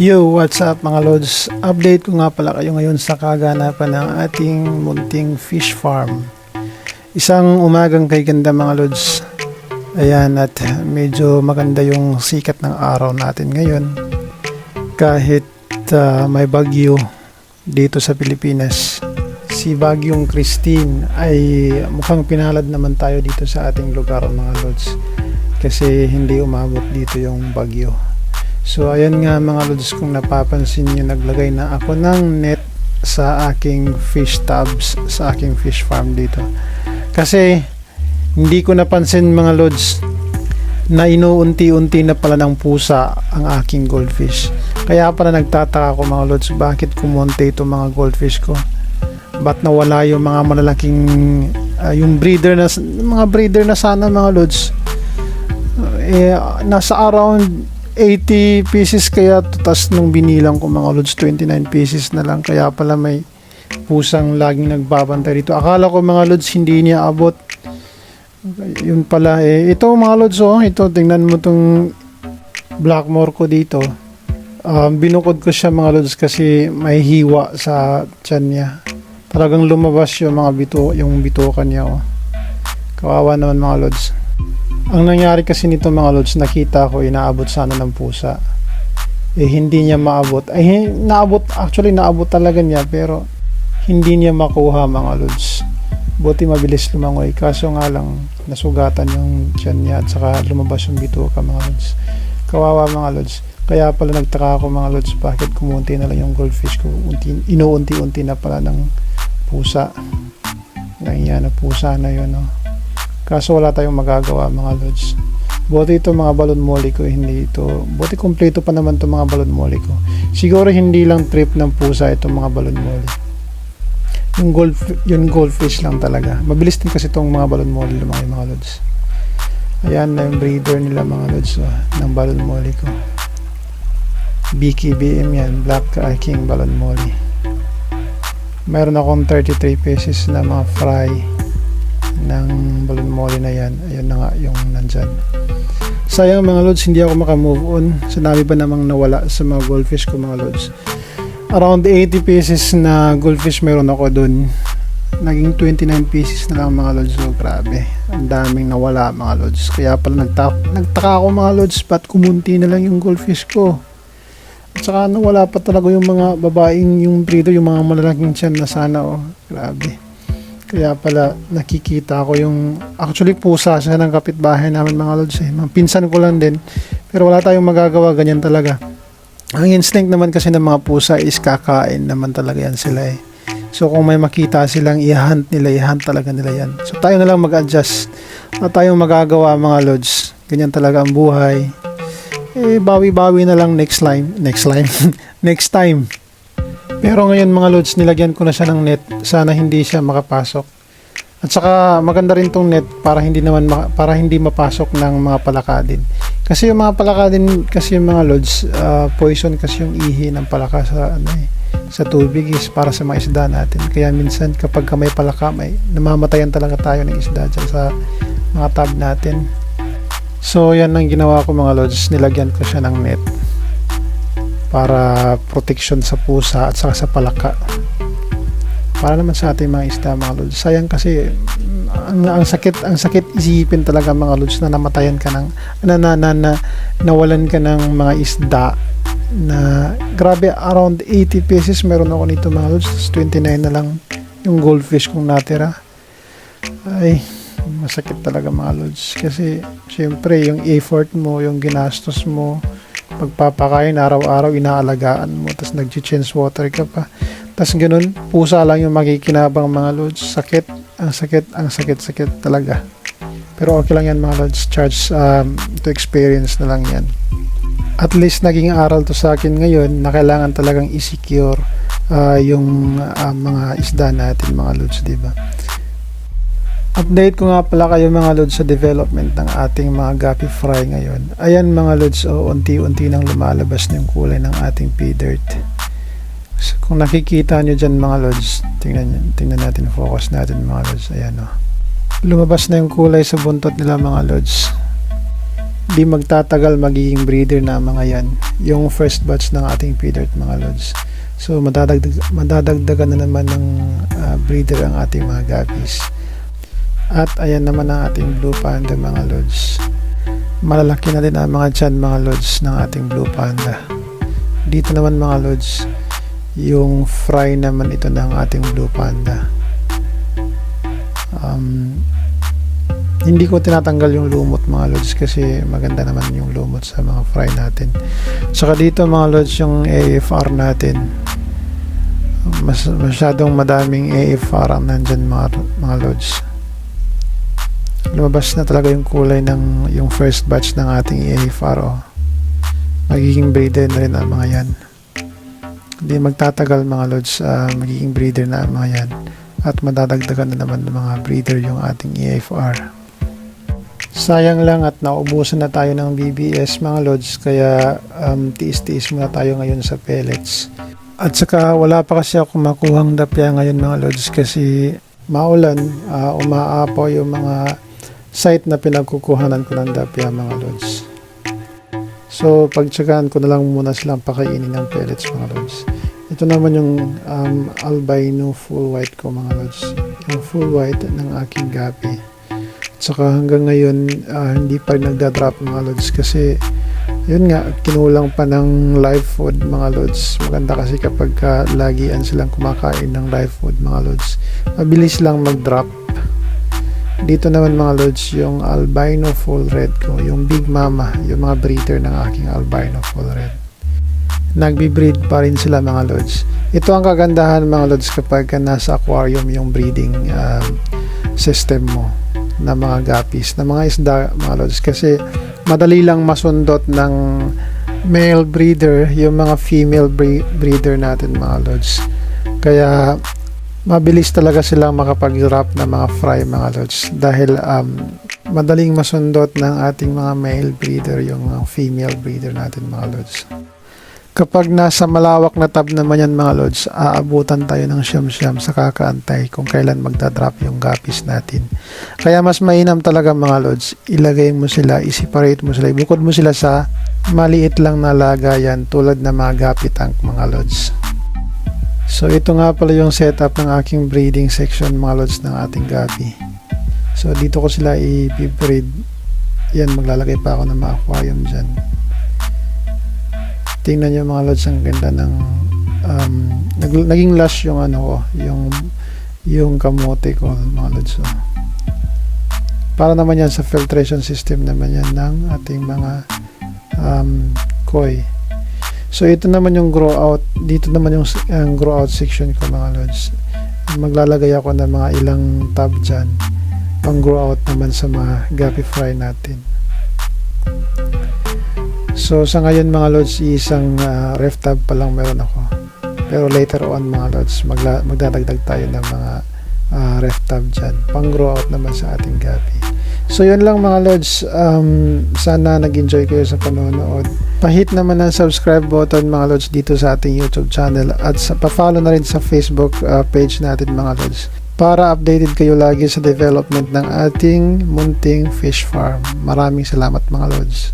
Yo, what's up mga lods? Update ko nga pala kayo ngayon sa kaganapan ng ating munting fish farm. Isang umagang kay ganda mga lods. Ayan, at medyo maganda yung sikat ng araw natin ngayon. Kahit may bagyo dito sa Pilipinas. Si Bagyong Christine ay mukhang pinalad naman tayo dito sa ating lugar mga lods. Kasi hindi umabot dito yung bagyo. So ayan nga mga lods, kung napapansin nyo, naglagay na ako ng net sa aking fish tubs, sa aking fish farm dito. Kasi hindi ko napansin mga lods na inuunti-unti na pala ng pusa ang aking goldfish. Kaya pala nagtataka ako mga lods, bakit kumonte itong mga goldfish ko? Ba't nawala yung mga malalaking yung breeder na, mga breeder na sana mga lods? Nasa around 80 pieces kaya, tas nung binilang ko mga lods 29 pieces na lang, kaya pala may pusang laging nagbabantay dito. Akala ko mga lods hindi niya abot, yun pala ito mga lods. Ito tingnan mo tong Blackmore ko dito. Binukod ko siya mga lods kasi may hiwa sa tiyan niya, talagang lumabas yung mga yung bitukan niya. Kawawa naman mga lods. Ang nangyari kasi nito mga lods, nakita ko inaabot sana ng pusa, hindi niya maabot. Naabot, actually naabot talaga niya, pero hindi niya makuha mga lods. Buti mabilis lumangoy, kaso nga lang nasugatan yung tiyan niya at saka lumabas yung bituka mga lods. Kawawa mga lods. Kaya pala nagtaka ako mga lods, bakit kumunti na lang yung goldfish ko. Inuunti-unti na pala ng pusa. Yan na pusa na yun, Kaso wala tayong magagawa mga lods. Buti ito mga balon molly ko, hindi ito. Buti kompleto pa naman itong mga balon molly ko. Siguro hindi lang trip ng pusa itong mga balon molly. Yung goldfish lang talaga. Mabilis din kasi itong mga balon molly lumaki mga lods. Ayan na yung breeder nila mga lods, ng balon molly ko. BKBM yan, Black King balon molly. Meron akong 33 pieces na mga fry ng balon molly na yan. Ayun na nga yung nandyan. Sayang mga lods, hindi ako makamove on. Sinabi ba namang nawala sa mga goldfish ko mga lods. Around 80 pieces na goldfish meron ako dun. Naging 29 pieces na lang mga lods. So grabe, ang daming nawala mga lods. Kaya pala nagtaka ako mga lods, ba't kumunti na lang yung goldfish ko. At saka wala pa talaga yung mga babaeng yung breeder, yung mga malalaking tiyan na sana. Grabe. Kaya pala nakikita ko yung actually pusa siya ng kapitbahay namin mga lods. Pinsan ko lang din, pero wala tayong magagawa, ganyan talaga. Ang instinct naman kasi ng mga pusa is kakain naman talaga yan sila. So kung may makita silang i-hunt talaga nila yan. So tayo na lang mag-adjust. Wala tayong magagawa mga lods. Ganyan talaga ang buhay. Bawi-bawi na lang next time. Pero ngayon mga lods, nilagyan ko na siya ng net. Sana hindi siya makapasok. At saka maganda rin tong net para hindi mapasok ng mga palakadin. Kasi yung mga palakadin kasi yung mga lods, poison kasi yung ihi ng palaka sa tubig is para sa mga isda natin. Kaya minsan kapag may palaka, namamatayan talaga tayo ng isda dyan sa mga tub natin. So yan ang ginawa ko mga lods, nilagyan ko siya ng net para protection sa pusa at saka sa palaka, para naman sa ating mga isda mga lods. Sayang kasi ang sakit isipin talaga mga lods na namatayan ka ng nawalan ka ng mga isda na grabe. Around 80 pieces meron ako nito mga lods, 29 na lang yung goldfish kong natira. Ay, masakit talaga mga lods, kasi syempre yung effort mo, yung ginastos mo, pagpapakain araw-araw, inaalagaan mo, tapos nag-change water ka pa, tapos ganun, pusa lang yung makikinabang mga lods. Ang sakit talaga. Pero okay lang yan mga lods, charge to experience na lang yan. At least naging aral to sa akin ngayon na kailangan talagang i-secure yung mga isda natin mga lods, diba? Update ko nga pala kayo mga lods sa development ng ating mga guppy fry ngayon. Ayan mga lods, unti-unti nang lumalabas na yung kulay ng ating pea dirt. So, kung nakikita nyo dyan mga lods, tingnan natin, focus natin mga lods. Ayan lumabas na yung kulay sa buntot nila mga lods. di magtatagal magiging breeder na ang mga yan, yung first batch ng ating feeder mga lods. So madadagdagan na naman ng breeder ang ating mga guppies. At ayan naman ang ating blue panda mga lods. Malalaki na din ang mga tiyan mga lods ng ating blue panda. Dito naman mga lods, yung fry naman ito ng ating blue panda. Hindi ko tinatanggal yung lumot mga lods kasi maganda naman yung lumot sa mga fry natin. Saka dito mga lods, yung AFR natin, masyadong madaming AFR ang nandyan mga lods. Lumabas na talaga yung kulay ng yung first batch ng ating AFR. Magiging breeder na rin ang mga yan. Hindi magtatagal mga lods, magiging breeder na ang mga yan. At madadagdagan na naman ng mga breeder yung ating AFR. Sayang lang at naubusan na tayo ng BBS mga lods, kaya tiis-tiis muna tayo ngayon sa pellets. At saka wala pa kasi ako makuhang dapya ngayon mga lods kasi maulan, umaapaw yung mga site na pinagkukuhanan ko ng dapya mga lods. So pagtsagaan ko na lang muna silang pakainin ng pellets mga lods. Ito naman yung albino full white ko mga lods, yung full white ng aking gapi. Saka hanggang ngayon hindi pa nagda-drop mga lods kasi yun nga, kinulang pa ng live food mga lods. Maganda kasi kapag lagian silang kumakain ng live food mga lods, mabilis lang mag-drop. Dito naman mga lods, yung albino full red ko, yung big mama, yung mga breeder ng aking albino full red. Nagbi-breed pa rin sila mga lods. Ito ang kagandahan mga lods kapag nasa aquarium yung breeding system mo na mga guppies, na mga isda mga lods, kasi madali lang masundot ng male breeder yung mga female breeder natin mga lods. Kaya mabilis talaga silang makapag-drop na mga fry mga lods dahil madaling masundot ng ating mga male breeder yung mga female breeder natin mga lods. Kapag nasa malawak na tab naman yan mga lods, aabutan tayo ng siyam-siyam sa kakaantay kung kailan magdadrop yung guppies natin. Kaya mas mainam talaga mga lods, ilagay mo sila, i-separate mo sila, ibukod mo sila sa maliit lang na lagayan tulad ng mga guppy tank mga lods. So ito nga pala yung setup ng aking breeding section mga lods ng ating guppy. So dito ko sila i-breed. Yan, maglalagay pa ako ng mga aquarium dyan. Tingnan nyo mga lods, ang ganda ng naging lush yung ano ko, yung kamote ko mga lods. Para naman yan sa filtration system naman yan ng ating mga koi. So ito naman yung grow out, dito naman yung grow out section ko mga lods. Maglalagay ako ng mga ilang tab dyan pang grow out naman sa mga guppy fry natin. So sa ngayon mga lods, isang ref tab pa lang meron ako, pero later on mga lods, magdadagdag tayo ng mga ref tab dyan pang grow out naman sa ating guppy. So yun lang mga lods, sana nag-enjoy kayo sa panonood. Pa-hit naman ang subscribe button mga lods dito sa ating YouTube channel, at pa-follow na rin sa Facebook page natin mga lods para updated kayo lagi sa development ng ating munting fish farm. Maraming salamat mga lods.